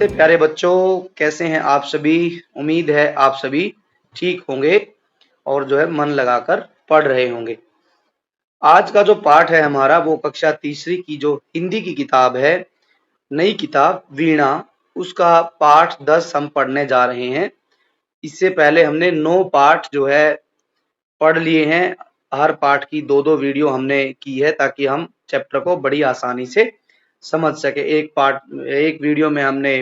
नमस्ते प्यारे बच्चों, कैसे हैं आप सभी। उम्मीद है आप सभी ठीक होंगे और जो है मन लगाकर पढ़ रहे होंगे। आज का जो पाठ है हमारा वो कक्षा तीसरी की जो हिंदी की किताब है, नई किताब वीणा, उसका पाठ 10 हम पढ़ने जा रहे हैं। इससे पहले हमने 9 पाठ जो है पढ़ लिए हैं। हर पाठ की 2-2 वीडियो हमने की है ताकि हम चैप्टर को बड़ी आसानी से समझ सके। एक वीडियो में हमने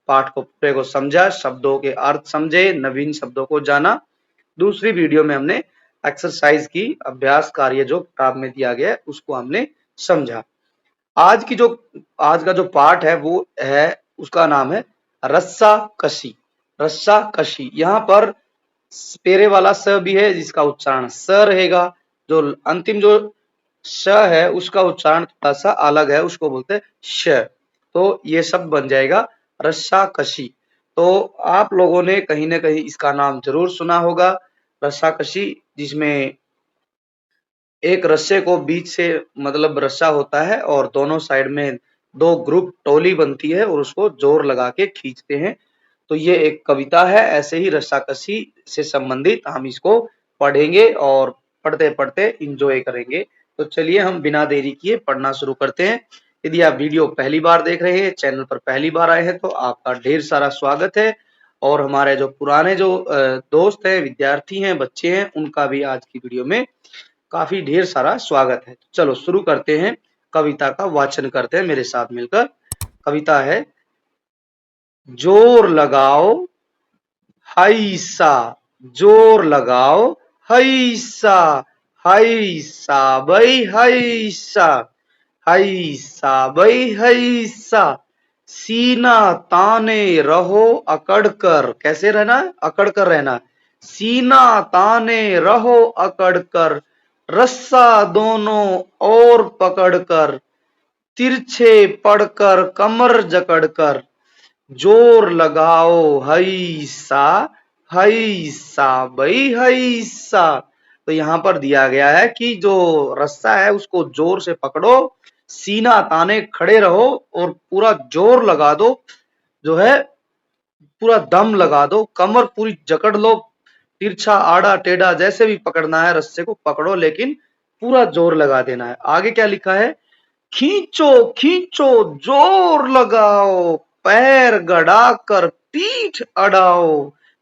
पाठ को पूरे को समझा, शब्दों के अर्थ समझे, नवीन शब्दों को जाना। दूसरी वीडियो में हमने एक्सरसाइज की, अभ्यास कार्य जो किताब में दिया गया है उसको हमने समझा। आज का जो पाठ है वो है, उसका नाम है रस्सा कशी। रस्सा कशी, यहाँ पर पेरे वाला स भी है जिसका उच्चारण स रहेगा। जो अंतिम जो श है उसका उच्चारण थोड़ा सा अलग है, उसको बोलते हैं श। तो ये शब्द बन जाएगा रस्सा कशी। तो आप लोगों ने कहीं ना कहीं इसका नाम जरूर सुना होगा, रस्सा कशी, जिसमें एक रस्से को बीच से मतलब रस्सा होता है और दोनों साइड में 2 ग्रुप टोली बनती है और उसको जोर लगा के खींचते हैं। तो ये एक कविता है। ऐसे ही रस्साकशी से संबंधित हम इसको पढ़ेंगे और पढ़ते पढ़ते इंजॉय करेंगे। तो चलिए हम बिना देरी किए पढ़ना शुरू करते हैं। यदि आप वीडियो पहली बार देख रहे हैं, चैनल पर पहली बार आए हैं, तो आपका ढेर सारा स्वागत है। और हमारे जो पुराने जो दोस्त हैं, विद्यार्थी हैं, बच्चे हैं, उनका भी आज की वीडियो में काफी ढेर सारा स्वागत है। चलो शुरू करते हैं, कविता का वाचन करते हैं मेरे साथ मिलकर। कविता है, जोर लगाओ हैसा, जोर लगाओ हैसा, हैसा बई हैसा, हैसा बई हैसा, सीना ताने रहो अकड़ कर। कैसे रहना है? अकड़ कर रहना। सीना ताने रहो अकड़ कर, रस्सा दोनों ओर पकड़ कर, तिरछे पड़कर कमर जकड़ कर, जोर लगाओ हैसा, हैसा बई हैसा। तो यहाँ पर दिया गया है कि जो रस्सा है उसको जोर से पकड़ो, सीना ताने खड़े रहो और पूरा जोर लगा दो, जो है पूरा दम लगा दो, कमर पूरी जकड़ लो, तिरछा आड़ा टेढ़ा जैसे भी पकड़ना है रस्से को पकड़ो, लेकिन पूरा जोर लगा देना है। आगे क्या लिखा है, खींचो खींचो जोर लगाओ, पैर गड़ाकर पीठ अड़ाओ।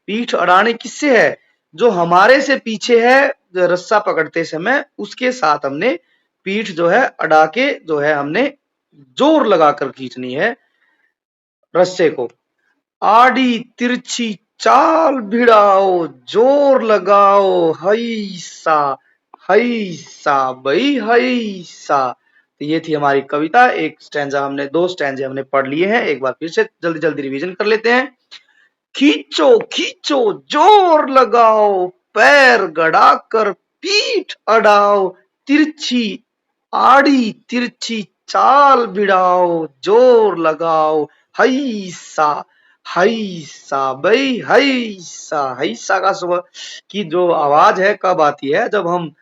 पीठ अड़ाने किससे है? जो हमारे से पीछे है रस्सा पकड़ते समय, उसके साथ हमने पीठ जो है अड़ा के जो है हमने जोर लगाकर खींचनी है रस्से को। आड़ी तिरछी चाल भिड़ाओ, जोर लगाओ हैसा, हैसा बई हैसा। तो ये थी हमारी कविता। एक स्टैंजा हमने, 2 स्टैंजे हमने पढ़ लिए हैं। एक बार फिर से जल्दी जल्दी रिवीजन कर लेते हैं। खींचो खींचो जोर लगाओ, पैर गड़ाकर पीठ अड़ाओ, तिरछी आड़ी तिरछी चाल भिड़ाओ, जोर लगाओ हैसा, हैसा बई हैसा। हैसा का सुबह की जो आवाज है कब आती है? जब हम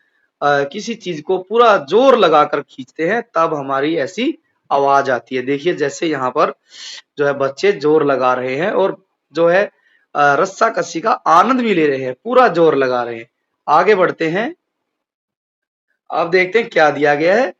किसी चीज को पूरा जोर लगाकर खींचते हैं तब हमारी ऐसी आवाज आती है। देखिए जैसे यहाँ पर जो है बच्चे जोर लगा रहे हैं और जो है रस्सा कसी का आनंद भी ले रहे हैं, पूरा जोर लगा रहे हैं। आगे बढ़ते हैं, अब देखते हैं क्या दिया गया है।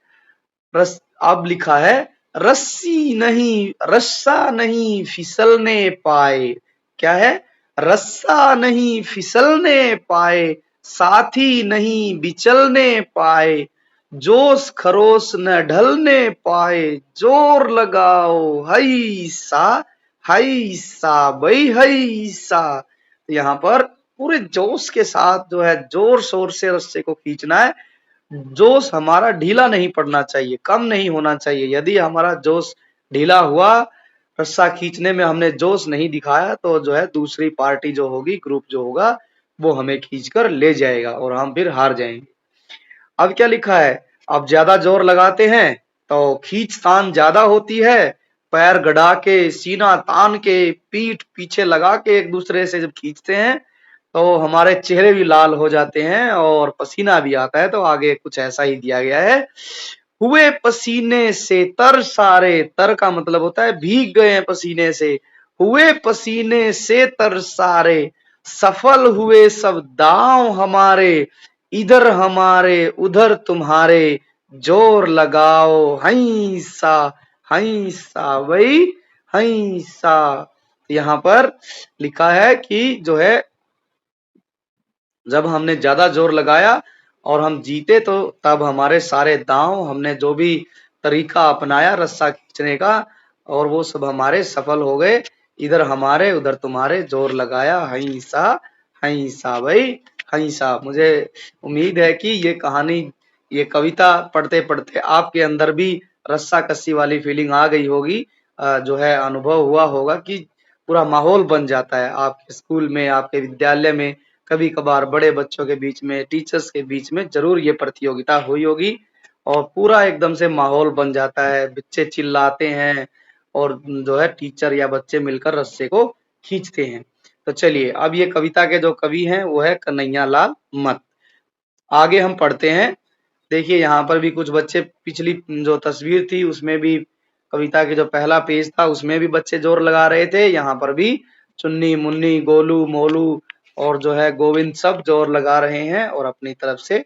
अब लिखा है, रस्सी नहीं रस्सा नहीं फिसलने पाए। क्या है? रस्सा नहीं फिसलने पाए, साथी नहीं बिचलने पाए, जोश खरोश न ढलने पाए, जोर लगाओ हैसा, हैसा बई हैसा। तो यहाँ पर पूरे जोश के साथ जो है जोर शोर से रस्से को खींचना है। जोश हमारा ढीला नहीं पड़ना चाहिए, कम नहीं होना चाहिए। यदि हमारा जोश ढीला हुआ, रस्सा खींचने में हमने जोश नहीं दिखाया, तो जो है दूसरी पार्टी जो होगी, ग्रुप जो होगा, वो हमें खींचकर ले जाएगा और हम फिर हार जाएंगे। अब क्या लिखा है, अब ज्यादा जोर लगाते हैं तो खींचतान ज्यादा होती है। पैर गड़ा के, सीना तान के, पीठ पीछे लगा के एक दूसरे से जब खींचते हैं तो हमारे चेहरे भी लाल हो जाते हैं और पसीना भी आता है। तो आगे कुछ ऐसा ही दिया गया है, हुए पसीने से तर सारे, तर का मतलब होता है भीग गए हैं पसीने से, हुए पसीने से तर सारे, सफल हुए सब दांव हमारे, इधर हमारे उधर तुम्हारे, जोर लगाओ हैंसा हैंसा भाई हैंसा। यहाँ पर लिखा है कि जो है जब हमने ज्यादा जोर लगाया और हम जीते तो तब हमारे सारे दांव, हमने जो भी तरीका अपनाया रस्सा खींचने का, और वो सब हमारे सफल हो गए। इधर हमारे उधर तुम्हारे, जोर लगाया हैंसा हैंसा भाई हैंसा। मुझे उम्मीद है कि ये कहानी, ये कविता पढ़ते पढ़ते आपके अंदर भी रस्सा कस्सी वाली फीलिंग आ गई होगी। जो है अनुभव हुआ होगा कि पूरा माहौल बन जाता है आपके स्कूल में, आपके विद्यालय में, कभी कभार बड़े बच्चों के बीच में, टीचर्स के बीच में जरूर ये प्रतियोगिता हुई होगी और पूरा एकदम से माहौल बन जाता है, बच्चे चिल्लाते हैं और जो है टीचर या बच्चे मिलकर रस्से को खींचते हैं। तो चलिए अब ये कविता के जो कवि हैं वो है कन्हैया लाल मत। आगे हम पढ़ते हैं। देखिए यहाँ पर भी कुछ बच्चे, पिछली जो तस्वीर थी उसमें भी कविता के जो पहला पेज था उसमें भी बच्चे जोर लगा रहे थे, यहाँ पर भी चुन्नी मुन्नी गोलू मोलू और जो है गोविंद सब जोर लगा रहे हैं और अपनी तरफ से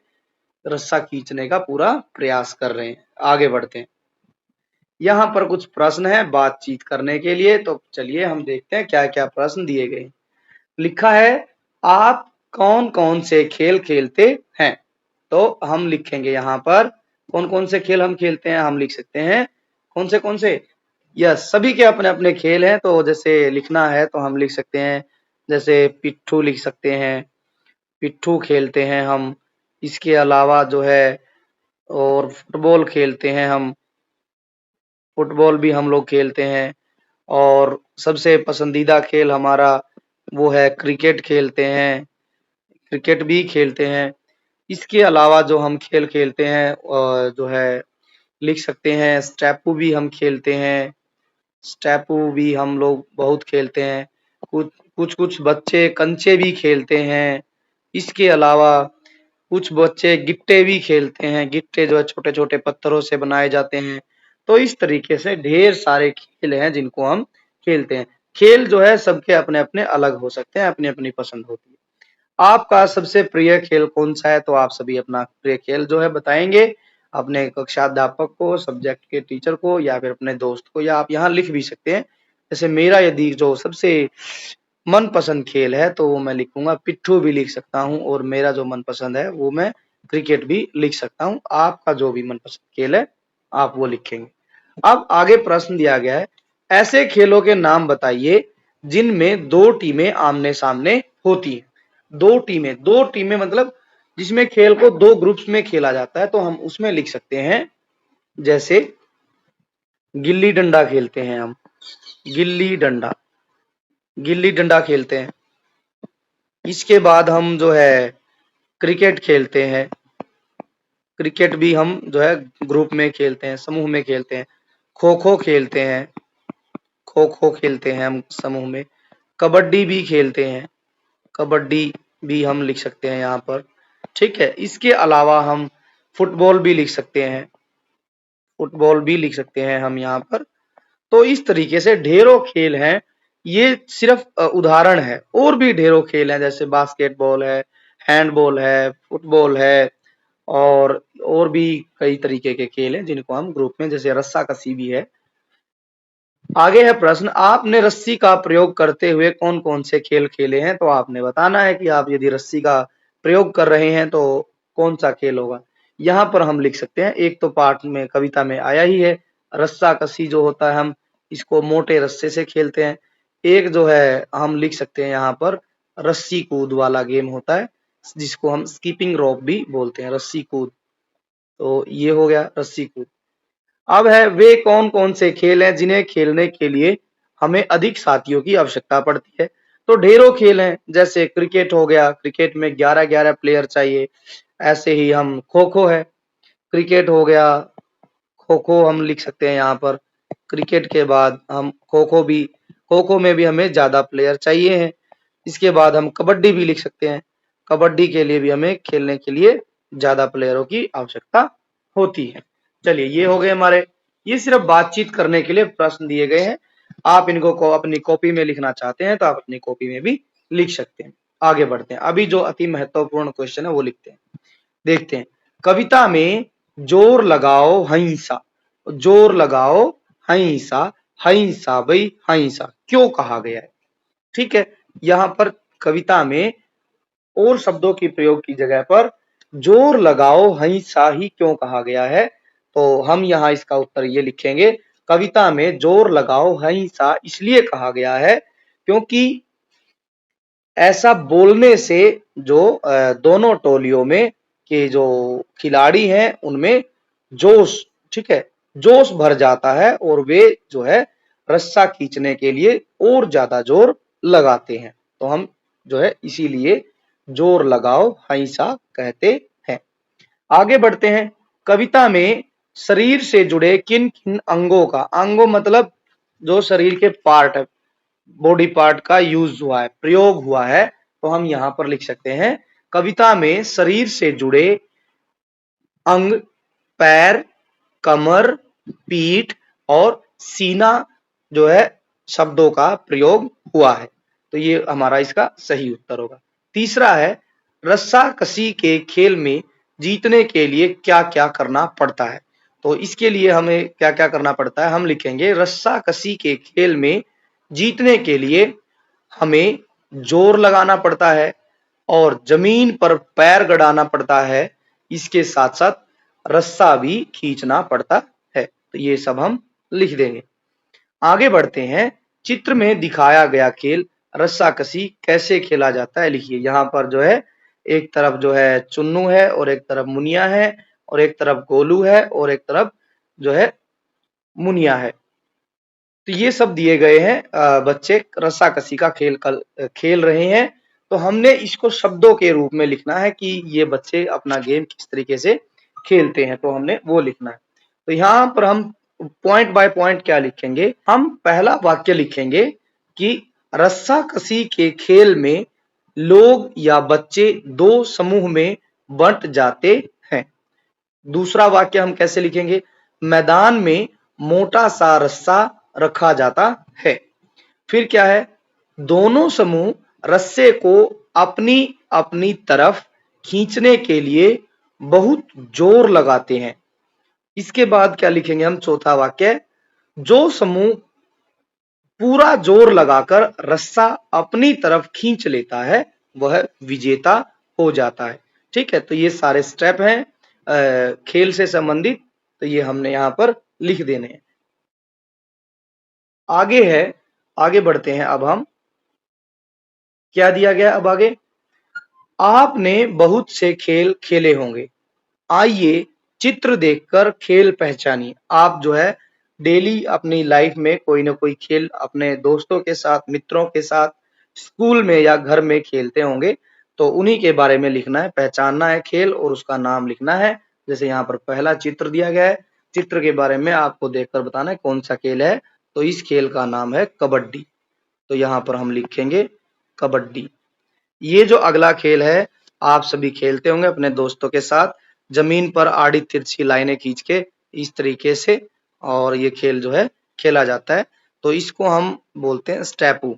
रस्सा खींचने का पूरा प्रयास कर रहे हैं। आगे बढ़ते हैं। यहाँ पर कुछ प्रश्न है बातचीत करने के लिए, तो चलिए हम देखते हैं क्या क्या प्रश्न दिए गए। लिखा है आप कौन कौन से खेल खेलते हैं। तो हम लिखेंगे यहाँ पर कौन कौन से खेल हम खेलते हैं। हम लिख सकते हैं कौन से, यस सभी के अपने अपने खेल हैं। तो जैसे लिखना है तो हम लिख सकते हैं, जैसे पिट्ठू लिख सकते हैं, पिट्ठू खेलते हैं हम। इसके अलावा जो है और फुटबॉल खेलते हैं हम, फुटबॉल भी हम लोग खेलते हैं। और सबसे पसंदीदा खेल हमारा वो है क्रिकेट खेलते हैं, क्रिकेट भी खेलते हैं। इसके अलावा जो हम खेल खेलते हैं जो है लिख सकते हैं स्टेपू भी हम खेलते हैं, स्टेपू भी हम लोग बहुत खेलते हैं। कुछ बच्चे कंचे भी खेलते हैं। इसके अलावा कुछ बच्चे गिट्टे भी खेलते हैं, गिट्टे जो है छोटे छोटे पत्थरों से बनाए जाते हैं। तो इस तरीके से ढेर सारे खेल हैं जिनको हम खेलते हैं। खेल जो है सबके अपने अपने अलग हो सकते हैं, अपनी अपनी पसंद होती है। आपका सबसे प्रिय खेल कौन सा है, तो आप सभी अपना प्रिय खेल जो है बताएंगे अपने कक्षाध्यापक को, सब्जेक्ट के टीचर को या फिर अपने दोस्त को, या आप यहाँ लिख भी सकते हैं। जैसे मेरा यदि जो सबसे मनपसंद खेल है तो वो मैं लिखूंगा पिट्ठू भी लिख सकता हूँ, और मेरा जो मनपसंद है वो मैं क्रिकेट भी लिख सकता हूँ। आपका जो भी मनपसंद खेल है आप वो लिखेंगे। अब आगे प्रश्न दिया गया है, ऐसे खेलों के नाम बताइए जिनमें दो टीमें आमने सामने होती हैं। दो टीमें मतलब जिसमें खेल को दो ग्रुप्स में खेला जाता है, तो हम उसमें लिख सकते हैं जैसे गिल्ली डंडा खेलते हैं हम, गिल्ली डंडा, गिल्ली डंडा खेलते हैं। इसके बाद हम जो है क्रिकेट खेलते हैं, क्रिकेट भी हम जो है ग्रुप में खेलते हैं, समूह में खेलते हैं। खो खो खेलते हैं, खो खो खेलते हैं हम समूह में। कबड्डी भी खेलते हैं, कबड्डी भी हम लिख सकते हैं यहाँ पर। ठीक है, इसके अलावा हम फुटबॉल भी लिख सकते हैं, फुटबॉल भी लिख सकते हैं हम यहाँ पर। तो इस तरीके से ढेरों खेल हैं, ये सिर्फ उदाहरण है, और भी ढेरों खेल हैं जैसे बास्केटबॉल है, हैंडबॉल है, फुटबॉल है, और भी कई तरीके के खेल हैं जिनको हम ग्रुप में, जैसे रस्साकसी भी है। आगे है प्रश्न, आपने रस्सी का प्रयोग करते हुए कौन कौन से खेल खेले हैं। तो आपने बताना है कि आप यदि रस्सी का प्रयोग कर रहे हैं तो कौन सा खेल होगा। यहाँ पर हम लिख सकते हैं, एक तो पाठ में कविता में आया ही है, रस्साकसी जो होता है हम इसको मोटे रस्से से खेलते हैं। एक जो है हम लिख सकते हैं यहाँ पर रस्सी कूद वाला गेम होता है जिसको हम स्कीपिंग रोप भी बोलते हैं, रस्सी कूद। तो ये हो गया रस्सी कूद। अब है वे कौन कौन से खेल हैं जिन्हें खेलने के लिए हमें अधिक साथियों की आवश्यकता पड़ती है। तो ढेरों खेल हैं, जैसे क्रिकेट हो गया, क्रिकेट में 11-11 प्लेयर चाहिए। ऐसे ही हम खो खो है, क्रिकेट हो गया, खो खो हम लिख सकते हैं यहाँ पर। क्रिकेट के बाद हम खो खो में भी हमें ज्यादा प्लेयर चाहिए हैं। इसके बाद हम कबड्डी भी लिख सकते हैं, कबड्डी के लिए भी हमें खेलने के लिए ज्यादा प्लेयरों की आवश्यकता होती है। चलिए ये हो गए हमारे, ये सिर्फ बातचीत करने के लिए प्रश्न दिए गए हैं। आप इनको अपनी कॉपी में लिखना चाहते हैं तो आप अपनी कॉपी में भी लिख सकते हैं। आगे बढ़ते हैं, अभी जो अति महत्वपूर्ण क्वेश्चन है वो लिखते हैं, देखते हैं। कविता में जोर लगाओ हिंसा, जोर लगाओ हिंसा, हिंसा भाई हिंसा क्यों कहा गया है? ठीक है, यहाँ पर कविता में और शब्दों की प्रयोग की जगह पर जोर लगाओ हिंसा ही क्यों कहा गया है? तो हम यहाँ इसका उत्तर ये लिखेंगे, कविता में जोर लगाओ हिंसा इसलिए कहा गया है क्योंकि ऐसा बोलने से जो दोनों टोलियों में के जो खिलाड़ी हैं उनमें जोश, ठीक है, जोश भर जाता है और वे जो है रस्सा खींचने के लिए और ज्यादा जोर लगाते हैं। तो हम जो है इसीलिए जोर लगाओ हिंसा कहते हैं। आगे बढ़ते हैं, कविता में शरीर से जुड़े किन किन अंगों का, अंगों मतलब जो शरीर के पार्ट है, बॉडी पार्ट का यूज हुआ है, प्रयोग हुआ है, तो हम यहाँ पर लिख सकते हैं कविता में शरीर से जुड़े अंग पैर, कमर, पीठ और सीना जो है शब्दों का प्रयोग हुआ है। तो ये हमारा इसका सही उत्तर होगा। तीसरा है, रस्साकसी के खेल में जीतने के लिए क्या क्या करना पड़ता है? तो इसके लिए हमें क्या क्या करना पड़ता है? हम लिखेंगे रस्साकसी के खेल में जीतने के लिए हमें जोर लगाना पड़ता है और जमीन पर पैर गड़ाना पड़ता है, इसके साथ साथ रस्सा भी खींचना पड़ता है। तो ये सब हम लिख देंगे। आगे बढ़ते हैं, चित्र में दिखाया गया खेल रस्साकसी कैसे खेला जाता है? लिखिए, यहाँ पर जो है एक तरफ जो है चुन्नू है और एक तरफ मुनिया है और एक तरफ गोलू है और एक तरफ जो है मुनिया है। तो ये सब दिए गए हैं, बच्चे रस्साकसी का खेल रहे हैं। तो हमने इसको शब्दों के रूप में लिखना है कि ये बच्चे अपना गेम किस तरीके से खेलते हैं, तो हमने वो लिखना है। तो यहाँ पर हम पॉइंट बाय पॉइंट क्या लिखेंगे? हम पहला वाक्य लिखेंगे कि रस्साकसी के खेल में लोग या बच्चे दो समूह में बंट जाते हैं। दूसरा वाक्य हम कैसे लिखेंगे? मैदान में मोटा सा रस्सा रखा जाता है। फिर क्या है? दोनों समूह रस्से को अपनी अपनी तरफ खींचने के लिए बहुत जोर लगाते हैं। इसके बाद क्या लिखेंगे हम? चौथा वाक्य, जो समूह पूरा जोर लगाकर रस्सा अपनी तरफ खींच लेता है वह विजेता हो जाता है। ठीक है, तो ये सारे स्टेप हैं खेल से संबंधित, तो ये हमने यहाँ पर लिख देने हैं। आगे है, आगे बढ़ते हैं। अब हम क्या दिया गया? अब आगे, आपने बहुत से खेल खेले होंगे, आइए चित्र देखकर खेल पहचानिए। आप जो है डेली अपनी लाइफ में कोई ना कोई खेल अपने दोस्तों के साथ, मित्रों के साथ, स्कूल में या घर में खेलते होंगे, तो उन्हीं के बारे में लिखना है, पहचानना है खेल और उसका नाम लिखना है। जैसे यहाँ पर पहला चित्र दिया गया है, चित्र के बारे में आपको देखकर बताना है कौन सा खेल है। तो इस खेल का नाम है कबड्डी। तो यहाँ पर हम लिखेंगे कबड्डी। ये जो अगला खेल है आप सभी खेलते होंगे अपने दोस्तों के साथ, जमीन पर आड़ी तिरछी लाइनें खींच के इस तरीके से, और ये खेल जो है खेला जाता है। तो इसको हम बोलते हैं स्टेपू।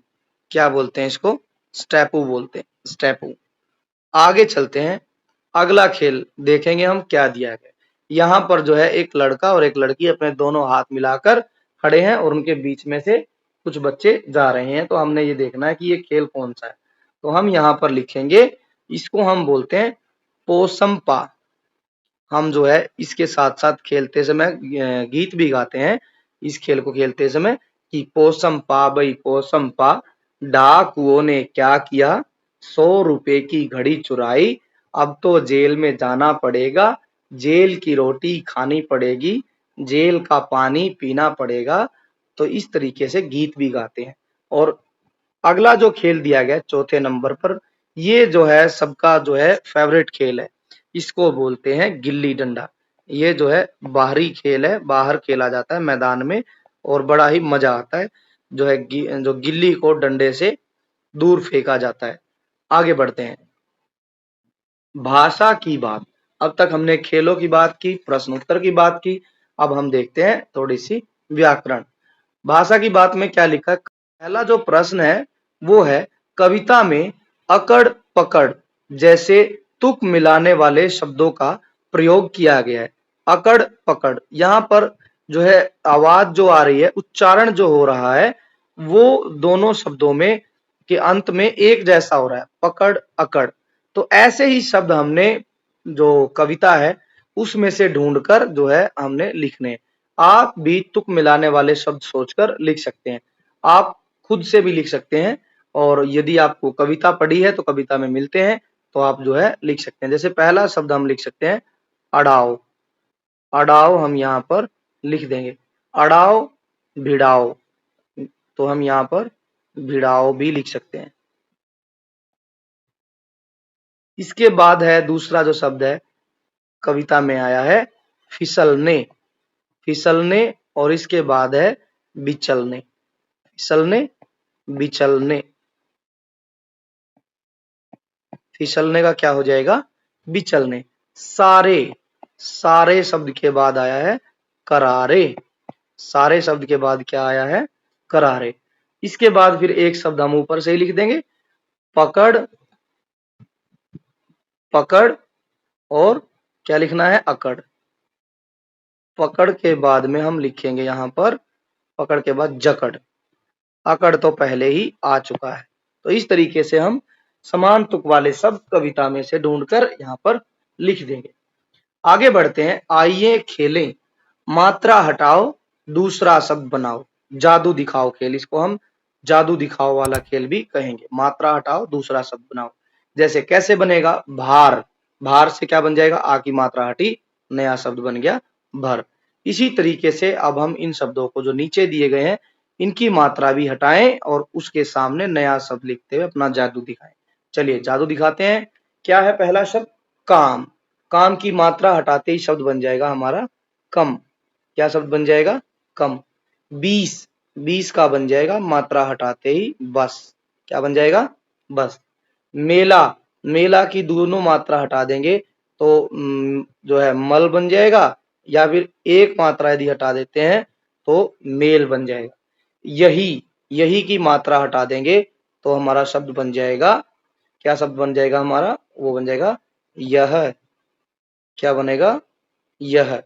क्या बोलते हैं इसको? स्टेपू बोलते हैं, स्टेपू। आगे चलते हैं, अगला खेल देखेंगे हम क्या दिया गया। यहाँ पर जो है एक लड़का और एक लड़की अपने दोनों हाथ मिलाकर खड़े हैं और उनके बीच में से कुछ बच्चे जा रहे हैं। तो हमने ये देखना है कि ये खेल कौन सा है। तो हम यहाँ पर लिखेंगे, इसको हम बोलते हैं पोसमपा। हम जो है इसके साथ साथ खेलते समय गीत भी गाते हैं इस खेल को खेलते समय कि पोसमपा भाई पोसमपा, डाकुओं ने क्या किया, 100 रुपए की घड़ी चुराई, अब तो जेल में जाना पड़ेगा, जेल की रोटी खानी पड़ेगी, जेल का पानी पीना पड़ेगा। तो इस तरीके से गीत भी गाते हैं। और अगला जो खेल दिया गया चौथे नंबर पर, ये जो है सबका जो है फेवरेट खेल है, इसको बोलते हैं गिल्ली डंडा। ये जो है बाहरी खेल है, बाहर खेला जाता है मैदान में और बड़ा ही मजा आता है। जो है जो गिल्ली को डंडे से दूर फेंका जाता है। आगे बढ़ते हैं, भाषा की बात। अब तक हमने खेलों की बात की, प्रश्न उत्तर की बात की, अब हम देखते हैं थोड़ी सी व्याकरण। भाषा की बात में क्या लिखा है? पहला जो प्रश्न है वो है, कविता में अकड़ पकड़ जैसे तुक मिलाने वाले शब्दों का प्रयोग किया गया है। अकड़ पकड़, यहाँ पर जो है आवाज जो आ रही है, उच्चारण जो हो रहा है वो दोनों शब्दों में के अंत में एक जैसा हो रहा है, पकड़ अकड़। तो ऐसे ही शब्द हमने जो कविता है उसमें से ढूंढकर जो है हमने लिखने। आप भी तुक मिलाने वाले शब्द सोचकर लिख सकते हैं। आप खुद से भी लिख सकते हैं, और यदि आपको कविता पढ़ी है तो कविता में मिलते हैं तो आप जो है लिख सकते हैं। जैसे पहला शब्द हम लिख सकते हैं अड़ाओ। अड़ाओ हम यहाँ पर लिख देंगे। अड़ाओ भिड़ाओ, तो हम यहाँ पर भिड़ाओ भी लिख सकते हैं। इसके बाद है दूसरा जो शब्द है कविता में आया है फिसलने। फिसलने, और इसके बाद है बिचलने। फिसलने बिचलने। फिसलने का क्या हो जाएगा? बिचलने। सारे, सारे शब्द के बाद आया है करारे। सारे शब्द के बाद क्या आया है? करारे। इसके बाद फिर एक शब्द हम ऊपर से ही लिख देंगे, पकड़। पकड़ और क्या लिखना है? अकड़। पकड़ के बाद में हम लिखेंगे यहाँ पर, पकड़ के बाद जकड़। अकड़ तो पहले ही आ चुका है। तो इस तरीके से हम समान तुक वाले शब्द कविता में से ढूंढकर यहाँ पर लिख देंगे। आगे बढ़ते हैं, आइए खेलें। मात्रा हटाओ, दूसरा शब्द बनाओ। जादू दिखाओ खेल, इसको हम जादू दिखाओ वाला खेल भी कहेंगे। मात्रा हटाओ, दूसरा शब्द बनाओ। जैसे कैसे बनेगा? भार। भार से क्या बन जाएगा? आ की मात्रा हटी, नया शब्द बन गया भर। इसी तरीके से अब हम इन शब्दों को जो नीचे दिए गए हैं इनकी मात्रा भी हटाएं और उसके सामने नया शब्द लिखते हुए अपना जादू दिखाएं। चलिए जादू दिखाते हैं। क्या है पहला शब्द? काम। काम की मात्रा हटाते ही शब्द बन जाएगा हमारा कम। क्या शब्द बन जाएगा? कम। 20, 20 का बन जाएगा मात्रा हटाते ही बस। क्या बन जाएगा? बस। मेला, मेला की दोनों मात्रा हटा देंगे तो जो है मल बन जाएगा, या फिर एक मात्रा यदि हटा देते हैं तो मेल बन जाएगा। यही, यही की मात्रा हटा देंगे तो हमारा शब्द बन जाएगा, क्या शब्द बन जाएगा हमारा? वो बन जाएगा यह। क्या बनेगा? यह।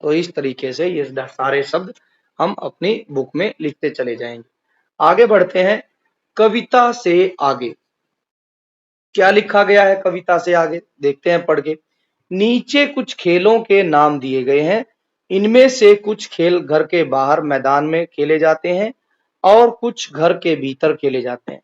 तो इस तरीके से ये सारे शब्द हम अपनी बुक में लिखते चले जाएंगे। आगे बढ़ते हैं, कविता से आगे क्या लिखा गया है? कविता से आगे देखते हैं पढ़ के। नीचे कुछ खेलों के नाम दिए गए हैं। इनमें से कुछ खेल घर के बाहर मैदान में खेले जाते हैं और कुछ घर के भीतर खेले जाते हैं।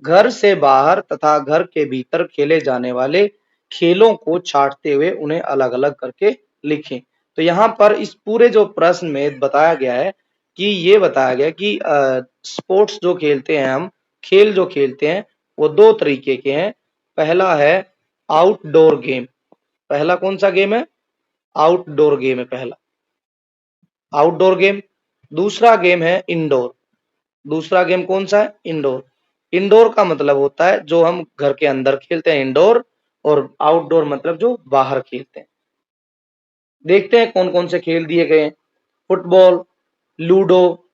घर से बाहर तथा घर के भीतर खेले जाने वाले खेलों को छांटते हुए उन्हें अलग अलग करके लिखें। तो यहाँ पर इस पूरे जो प्रश्न में बताया गया है कि ये बताया गया कि स्पोर्ट्स जो खेलते हैं हम, खेल जो खेलते हैं वो दो तरीके के हैं। पहला है आउटडोर गेम। पहला कौन सा गेम है? आउटडोर गेम है पहला, आउटडोर गेम। दूसरा गेम है इंडोर। दूसरा गेम कौन सा है? इंडोर। इंडोर का मतलब होता है जो हम घर के अंदर खेलते हैं इंडोर, और आउटडोर मतलब जो बाहर खेलते हैं। देखते हैं कौन कौन से खेल दिए गए हैं। फुटबॉल, लूडो,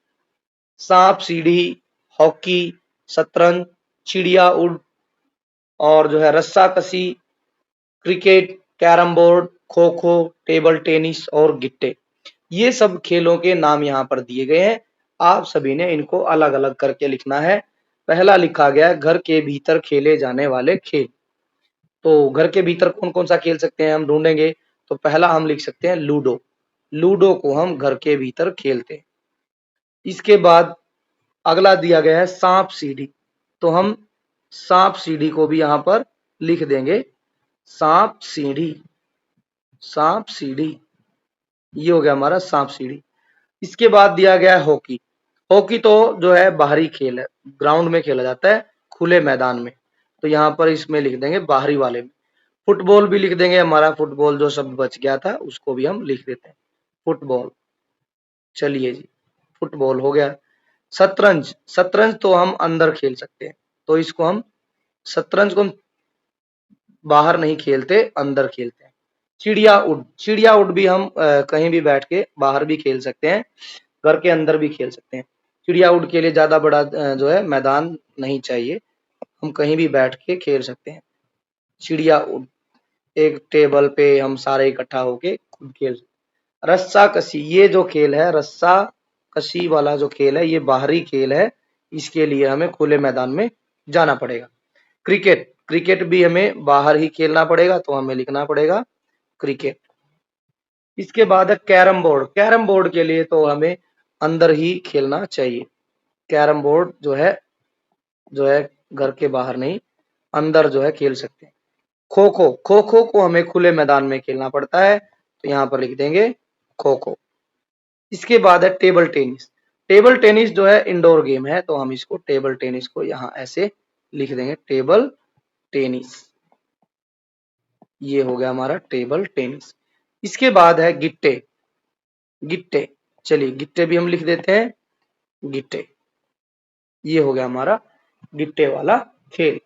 सांप सीढ़ी, हॉकी, शतरंज, चिड़िया उड़, और जो है रस्सा कसी, cricket, carrom board, kho kho, table tennis और गिट्टे। ये सब खेलों के नाम यहाँ पर दिए गए हैं। आप सभी ने इनको अलग अलग करके लिखना है। पहला लिखा गया है घर के भीतर खेले जाने वाले खेल। तो घर के भीतर कौन कौन सा खेल सकते हैं हम ढूंढेंगे। तो पहला हम लिख सकते हैं लूडो। लूडो को हम घर के भीतर खेलते हैं। इसके बाद अगला दिया गया है सांप सीढ़ी। तो हम सांप सीढ़ी को भी यहाँ पर लिख देंगे, सांप सीढ़ी। सांप सीढ़ी, ये हो गया हमारा सांप सीढ़ी। इसके बाद दिया गया है हॉकी। हॉकी तो जो है बाहरी खेल है, ग्राउंड में खेला जाता है, खुले मैदान में। तो यहाँ पर इसमें लिख देंगे बाहरी वाले में। फुटबॉल भी लिख देंगे, हमारा फुटबॉल जो शब्द बच गया था उसको भी हम लिख देते हैं, फुटबॉल। चलिए जी, फुटबॉल हो गया। शतरंज, शतरंज तो हम अंदर खेल सकते हैं, तो इसको हम, शतरंज को हम बाहर नहीं खेलते, अंदर खेलते हैं। चिड़िया उड, चिड़िया उड भी हम कहीं भी बैठ के बाहर भी खेल सकते हैं, घर के अंदर भी खेल सकते हैं। चिड़िया उड के लिए ज्यादा बड़ा जो है मैदान नहीं चाहिए, हम कहीं भी बैठ के खेल सकते हैं। चिड़िया उड एक टेबल पे हम सारे इकट्ठा होके खुद खेल। रस्सा कसी, ये जो खेल है रस्सा कसी वाला जो खेल है ये बाहरी खेल है, इसके लिए हमें खुले मैदान में जाना पड़ेगा। क्रिकेट, क्रिकेट भी हमें बाहर ही खेलना पड़ेगा, तो हमें लिखना पड़ेगा क्रिकेट। इसके बाद है कैरम बोर्ड, कैरम बोर्ड के लिए तो हमें अंदर ही खेलना चाहिए। कैरम बोर्ड जो है घर के बाहर नहीं, अंदर जो है खेल सकते हैं। खो खो, खो खो को हमें खुले मैदान में खेलना पड़ता है, तो यहाँ पर लिख देंगे खो खो। इसके बाद है टेबल टेनिस, टेबल टेनिस जो है इंडोर गेम है, तो हम इसको टेबल टेनिस को यहाँ ऐसे लिख देंगे टेबल टेनिस। ये हो गया हमारा टेबल टेनिस। इसके बाद है गिट्टे, गिट्टे, चलिए गिट्टे भी हम लिख देते हैं गिट्टे। ये हो गया हमारा गिट्टे वाला खेल।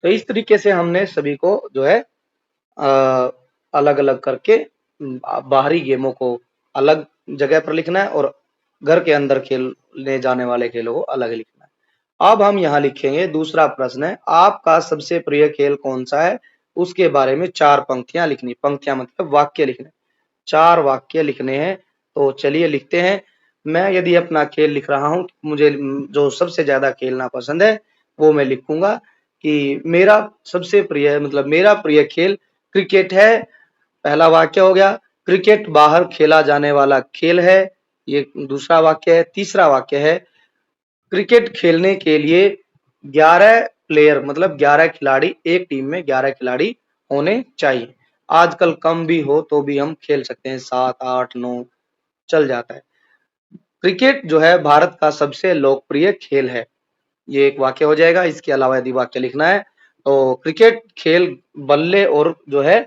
तो इस तरीके से हमने सभी को जो है अलग अलग करके बाहरी गेमों को अलग जगह पर लिखना है और घर के अंदर खेलने जाने वाले खेलों को अलग लिखना है। अब हम यहाँ लिखेंगे दूसरा प्रश्न है, आपका सबसे प्रिय खेल कौन सा है, उसके बारे में 4 पंक्तियां लिखनी। पंक्तियां मतलब वाक्य लिखने, 4 वाक्य लिखने हैं। तो चलिए लिखते हैं। मैं यदि अपना खेल लिख रहा हूं, मुझे जो सबसे ज्यादा खेलना पसंद है वो मैं लिखूंगा कि मेरा सबसे प्रिय मतलब मेरा प्रिय खेल क्रिकेट है। पहला वाक्य हो गया। क्रिकेट बाहर खेला जाने वाला खेल है, ये दूसरा वाक्य है। तीसरा वाक्य है, क्रिकेट खेलने के लिए 11 प्लेयर मतलब 11 खिलाड़ी, एक टीम में 11 खिलाड़ी होने चाहिए। आजकल कम भी हो तो भी हम खेल सकते हैं, 7, 8, 9 चल जाता है। क्रिकेट जो है भारत का सबसे लोकप्रिय खेल है, ये एक वाक्य हो जाएगा। इसके अलावा यदि वाक्य लिखना है तो क्रिकेट खेल बल्ले और जो है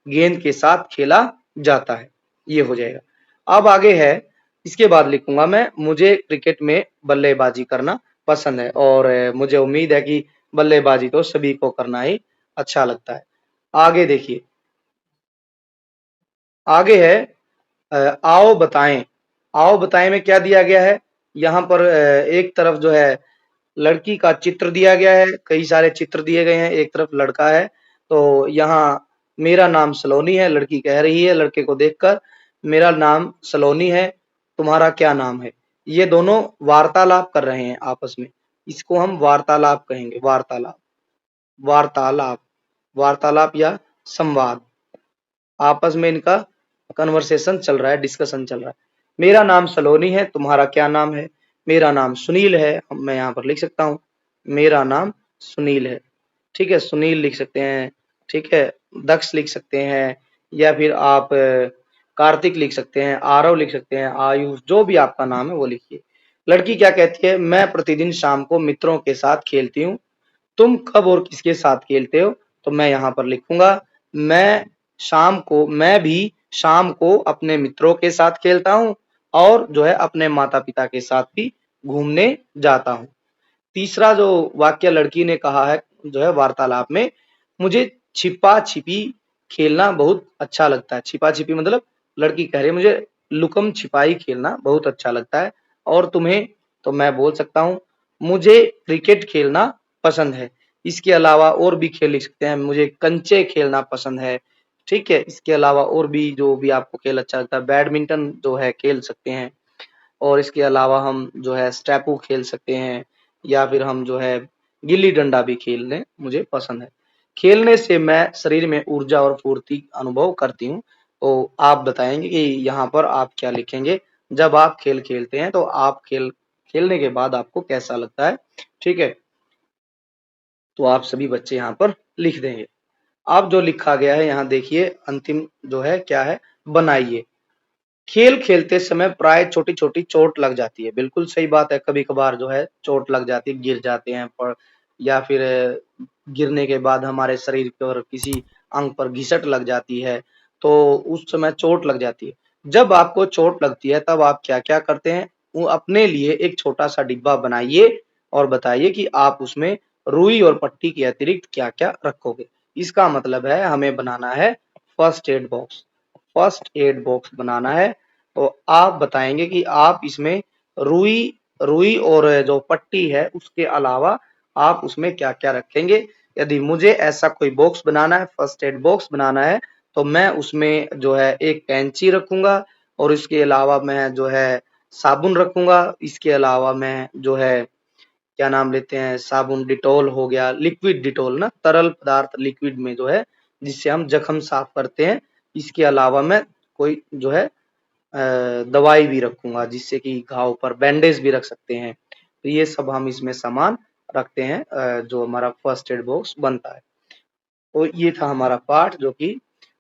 गेंद के साथ खेला जाता है, ये हो जाएगा। अब आगे है, इसके बाद लिखूंगा मैं, मुझे क्रिकेट में बल्लेबाजी करना पसंद है और मुझे उम्मीद है कि बल्लेबाजी तो सभी को करना ही अच्छा लगता है। आगे देखिए, आगे है आओ बताएं। आओ बताएं में क्या दिया गया है, यहाँ पर एक तरफ जो है लड़की का चित्र दिया गया है, कई सारे चित्र दिए गए हैं, एक तरफ लड़का है। तो यहाँ मेरा नाम सलोनी है, लड़की कह रही है लड़के को देखकर, मेरा नाम सलोनी है, तुम्हारा क्या नाम है। ये दोनों वार्तालाप कर रहे हैं आपस में, इसको हम वार्तालाप कहेंगे। वार्तालाप, वार्तालाप, वार्तालाप या संवाद, आपस में इनका कन्वर्सेशन चल रहा है, डिस्कशन चल रहा है। मेरा नाम सलोनी है, तुम्हारा क्या नाम है। मेरा नाम सुनील है, मैं यहाँ पर लिख सकता हूँ मेरा नाम सुनील है। ठीक है, सुनील लिख सकते हैं, ठीक है, दक्ष लिख सकते हैं, या फिर आप कार्तिक लिख सकते हैं, आरव लिख सकते हैं, आयुष, जो भी आपका नाम है वो लिखिए। लड़की क्या कहती है, मैं प्रतिदिन शाम को मित्रों के साथ खेलती हूँ, तुम कब और किसके साथ खेलते हो। तो मैं यहाँ पर लिखूंगा मैं भी शाम को अपने मित्रों के साथ खेलता हूँ और जो है अपने माता पिता के साथ भी घूमने जाता हूँ। तीसरा जो वाक्य लड़की ने कहा है जो है वार्तालाप में, मुझे छिपा छिपी खेलना बहुत अच्छा लगता है। छिपा छिपी मतलब लड़की कह रही है मुझे लुकम छिपाई खेलना बहुत अच्छा लगता है। और तुम्हें, तो मैं बोल सकता हूँ मुझे क्रिकेट खेलना पसंद है। इसके अलावा और भी खेल लिख सकते हैं, मुझे कंचे खेलना पसंद है। ठीक है, इसके अलावा और भी जो भी आपको खेल अच्छा लगता है, बैडमिंटन जो है खेल सकते हैं। और इसके अलावा हम जो है स्टेपू खेल सकते हैं, या फिर हम जो है गिल्ली डंडा भी खेलने मुझे पसंद है। खेलने से मैं शरीर में ऊर्जा और फुर्ती अनुभव करती हूँ। तो आप बताएंगे कि यहाँ पर आप क्या लिखेंगे, जब आप खेल खेलते हैं तो आप खेलने के बाद आपको कैसा लगता है। ठीक है, तो आप सभी बच्चे यहाँ पर लिख देंगे। अब जो लिखा गया है यहाँ देखिए, अंतिम जो है क्या है, बनाइए। खेल खेलते समय प्राय छोटी छोटी चोट लग जाती है, बिल्कुल सही बात है, कभी कभार जो है चोट लग जाती है, गिर जाते हैं पर, या फिर गिरने के बाद हमारे शरीर पर किसी अंग पर घिसट लग जाती है, तो उस समय चोट लग जाती है। जब आपको चोट लगती है तब आप क्या क्या करते हैं, वो अपने लिए एक छोटा सा डिब्बा बनाइए और बताइए कि आप उसमें रुई और पट्टी के अतिरिक्त क्या क्या रखोगे। इसका मतलब है हमें बनाना है first aid box. First aid box बनाना है तो आप बताएंगे कि आप इसमें रुई रुई और जो पट्टी है उसके अलावा आप उसमें क्या क्या रखेंगे। यदि मुझे ऐसा कोई बॉक्स बनाना है, फर्स्ट एड बॉक्स बनाना है, तो मैं उसमें जो है एक कैंची रखूंगा और इसके अलावा मैं जो है साबुन रखूंगा। इसके अलावा मैं जो है क्या नाम लेते हैं, साबुन डिटॉल हो गया, लिक्विड डिटॉल ना, तरल पदार्थ लिक्विड में जो है जिससे हम जख्म साफ करते हैं। इसके अलावा मैं कोई जो है दवाई भी रखूंगा जिससे कि घाव पर बैंडेज भी रख सकते हैं। तो ये सब हम इसमें सामान रखते हैं जो हमारा फर्स्ट एड बॉक्स बनता है। तो ये था हमारा पाठ जो कि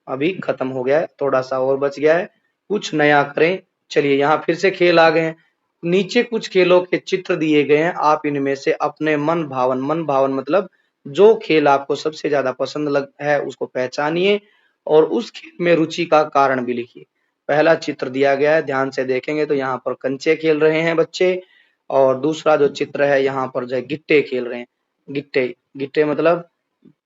अभी खत्म हो गया है, थोड़ा सा और बच गया है, कुछ नया करें। चलिए यहाँ फिर से खेल आ गए हैं। नीचे कुछ खेलों के चित्र दिए गए हैं, आप इनमें से अपने मन भावन मतलब जो खेल आपको सबसे ज्यादा पसंद लग है उसको पहचानिए और उस खेल में रुचि का कारण भी लिखिए। पहला चित्र दिया गया है, ध्यान से देखेंगे तो यहाँ पर कंचे खेल रहे हैं बच्चे, और दूसरा जो चित्र है यहाँ पर जो है गिट्टे खेल रहे हैं। गिट्टे गिट्टे मतलब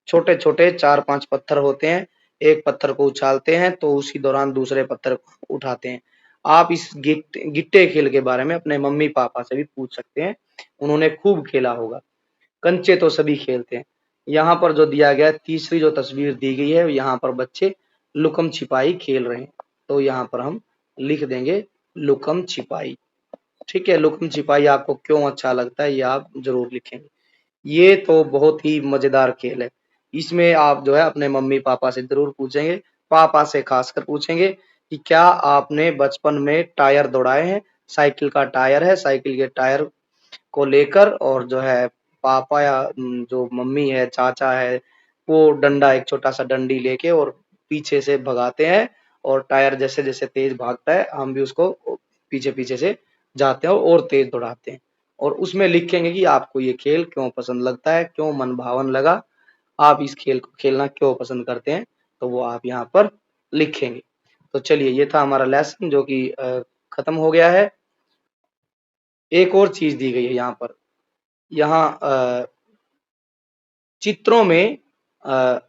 छोटे छोटे 4-5 पत्थर होते हैं, एक पत्थर को उछालते हैं तो उसी दौरान दूसरे पत्थर को उठाते हैं। आप इस गिट्टे खेल के बारे में अपने मम्मी पापा से भी पूछ सकते हैं, उन्होंने खूब खेला होगा। कंचे तो सभी खेलते हैं। यहाँ पर जो दिया गया है, तीसरी जो तस्वीर दी गई है, यहाँ पर बच्चे लुकम छिपाई खेल रहे हैं, तो यहाँ पर हम लिख देंगे लुकम छिपाई। ठीक है, लुकम छिपाई आपको क्यों अच्छा लगता है ये आप जरूर लिखेंगे। ये तो बहुत ही मजेदार खेल है, इसमें आप जो है अपने मम्मी पापा से जरूर पूछेंगे, पापा से खासकर पूछेंगे कि क्या आपने बचपन में टायर दौड़ाए हैं। साइकिल का टायर है, साइकिल के टायर को लेकर और जो है पापा या जो मम्मी है, चाचा है, वो डंडा, एक छोटा सा डंडी लेके और पीछे से भगाते हैं और टायर जैसे जैसे तेज भागता है हम भी उसको पीछे पीछे से जाते हैं और तेज दौड़ाते हैं। और उसमें लिखेंगे कि आपको ये खेल क्यों पसंद लगता है, क्यों मन भावन लगा, आप इस खेल को खेलना क्यों पसंद करते हैं, तो वो आप यहाँ पर लिखेंगे। तो चलिए ये था हमारा लेसन जो कि खत्म हो गया है। एक और चीज दी गई है यहाँ पर, यहाँ चित्रों में अ,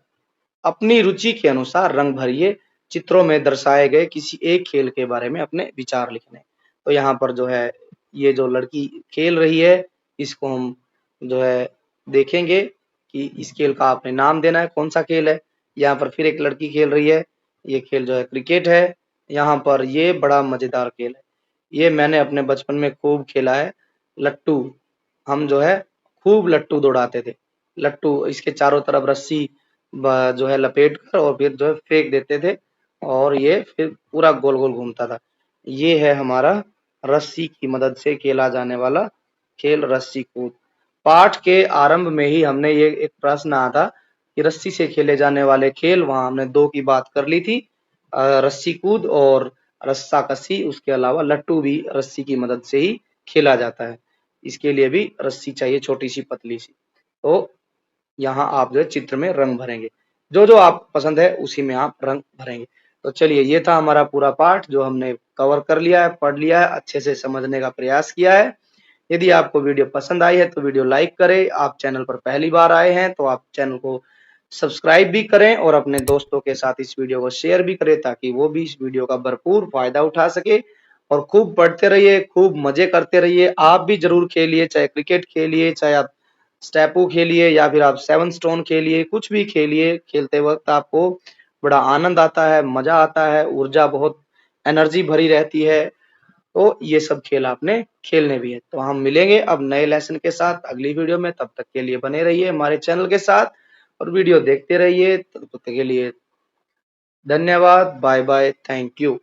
अपनी रुचि के अनुसार रंग भरिए। चित्रों में दर्शाए गए किसी एक खेल के बारे में अपने विचार लिखने। तो यहाँ पर जो है ये जो लड़की खेल रही है इसको हम जो है देखेंगे कि इस खेल का आपने नाम देना है, कौन सा खेल है। यहाँ पर फिर एक लड़की खेल रही है, ये खेल जो है क्रिकेट है। यहाँ पर ये बड़ा मजेदार खेल है, ये मैंने अपने बचपन में खूब खेला है। लट्टू, हम जो है खूब लट्टू दौड़ाते थे। लट्टू इसके चारों तरफ रस्सी जो है लपेट कर और फिर जो है फेंक देते थे और ये फिर पूरा गोल गोल घूमता था। ये है हमारा रस्सी की मदद से खेला जाने वाला खेल, रस्सी कूद। पाठ के आरंभ में ही हमने ये एक प्रश्न आया था कि रस्सी से खेले जाने वाले खेल, वहां हमने दो की बात कर ली थी, रस्सी कूद और रस्सा कसी। उसके अलावा लट्टू भी रस्सी की मदद से ही खेला जाता है, इसके लिए भी रस्सी चाहिए, छोटी सी पतली सी। तो यहाँ आप जो है चित्र में रंग भरेंगे, जो जो आप पसंद है उसी में आप रंग भरेंगे। तो चलिए ये था हमारा पूरा पाठ जो हमने कवर कर लिया है, पढ़ लिया है, अच्छे से समझने का प्रयास किया है। यदि आपको वीडियो पसंद आई है तो वीडियो लाइक करें, आप चैनल पर पहली बार आए हैं तो आप चैनल को सब्सक्राइब भी करें और अपने दोस्तों के साथ इस वीडियो को शेयर भी करें ताकि वो भी इस वीडियो का भरपूर फायदा उठा सके। और खूब पढ़ते रहिए, खूब मजे करते रहिए, आप भी जरूर खेलिए, चाहे क्रिकेट खेलिए, चाहे आप स्टेपू खेलिए या फिर आप 7 स्टोन खेलिए, कुछ भी खेलिए। खेलते वक्त आपको बड़ा आनंद आता है, मजा आता है, ऊर्जा बहुत एनर्जी भरी रहती है। तो ये सब खेल आपने खेलने भी है। तो हम मिलेंगे अब नए लेसन के साथ अगली वीडियो में, तब तक के लिए बने रहिए हमारे चैनल के साथ और वीडियो देखते रहिए। तब तक के लिए धन्यवाद, बाय बाय, थैंक यू।